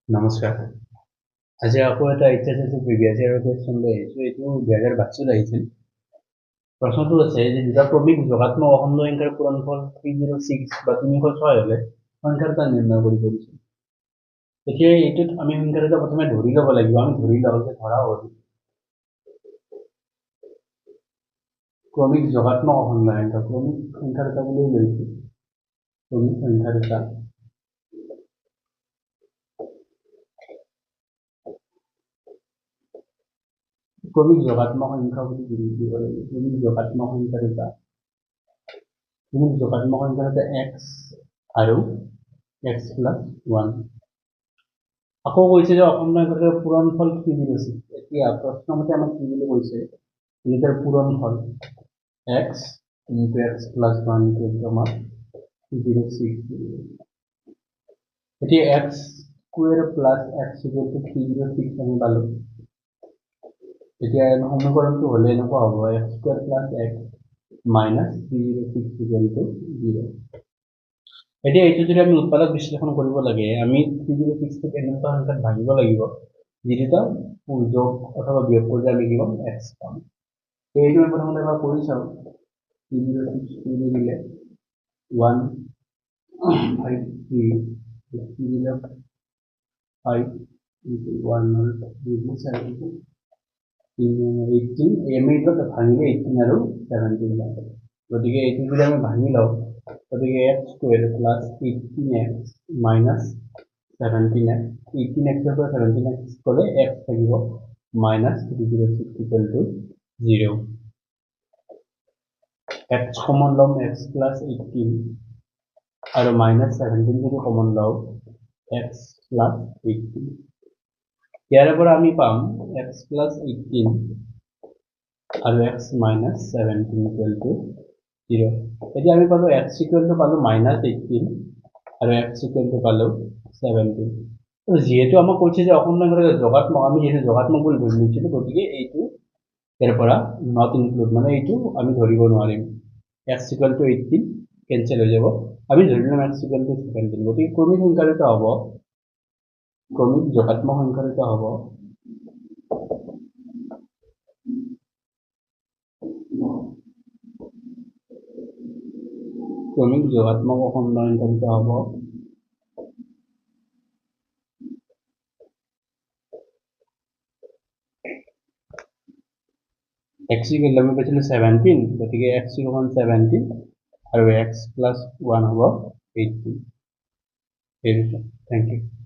নমস্কাৰ। আজি আকৌ এটা HSSC প্ৰিভিয়াছ ইয়াৰৰ কুৱেশ্যন লৈ আহিছোঁ। এইটো 2022 আহিছিল। প্ৰশ্নটো আছে যে দুটা ক্ৰমিক যোগাত্মক অখণ্ড সংখ্যাৰ পূৰণফল 306 বা 306 হ'লে সংখ্যাৰ এটা নিৰ্ণয় কৰিব দিছে। এতিয়া এইটোত আমি সংখ্যাৰ এটা প্ৰথমে ধৰি ল'ব লাগিব। আমি ধৰি লওঁ যে ধৰা হ'ল ক্ৰমিক যোগাত্মক অখণ্ড সংখ্যা, ক্ৰমিক সংখ্যাৰ এটা বুলি লৈছোঁ। ক্ৰমিক সংখ্যাৰ এটা ক্ৰমিক যোগাত্মক সংখ্যা বুলি দিব লাগিব। ক্ৰমিক যোগাত্মক সংখ্যাৰ এটা x আৰু x plus 1। আকৌ কৈছে যে অখণ্ড সংখ্যাৰ পূৰণফল 306। এতিয়া প্ৰশ্নমতে আমাক কি বুলি কৈছে, ইয়াৰ পূৰণফল x into x plus 1 into আমাক 306। এতিয়া x square plus x equal to 306 আমি পালো। এতিয়া সমীকৰণটো হ'লে এনেকুৱা হ'ব, x square plus x minus 306 equal to 0। এতিয়া এইটো যদি আমি উৎপাদক বিশ্লেষণ কৰিব লাগে, আমি 306ক এনেকুৱা সংখ্যাত ভাঙিব লাগিব যিটো যোগ অথবা বিয়োগ কৰিলে আমি কি পাম, x পাম। এইটো আমি প্ৰথমতে এবাৰ কৰি চাওঁ। 306 দিলে 1 5 3 দিলে 5 into 1 হ'ল 7 18, আমি এইটো ভাঙিলে 18 আৰু 17 পাম। গতিকে এইটো যদি আমি ভাঙি লওঁ, গতিকে x square plus 18x minus 17x, 18x পৰা 17x গ'লে x থাকিব minus 306 equal to 0। x common ল'ম, x plus 18 আৰু minus 17 যদি কমন লওঁ, x plus 18। ইয়াৰ পৰা আমি পাম x plus 18 আৰু x minus 17 equal to 0। এতিয়া আমি পালো x equal to পালো minus 18 আৰু x equal to পালো 17। যেহেতু আমাক কৈছে যে অখণ্ড সংখ্যাৰ যোগাত্মক, আমি যেহেতু যোগাত্মক বুলি ধৰি লৈছিলো, গতিকে এইটো ইয়াৰ পৰা নট ইনক্লুড, মানে এইটো আমি ধৰিব নোৱাৰিম। x equal to 18 কেনসেল হৈ যাব, আমি ধৰি ল'ম x equal to 17। গতিকে ক্ৰমিক সংখ্যাৰ এটা হ'ব, ক্ৰমিক যোগাত্মক সংখ্যাৰ এটা হ'ব ক্রমিক যোগাত্মক অখণ্ড সংখ্যা হ'ব x equal আমি পাইছিলো 17, গতিকে x equal 17 আৰু x plus 1 হ'ব 18। Thank U.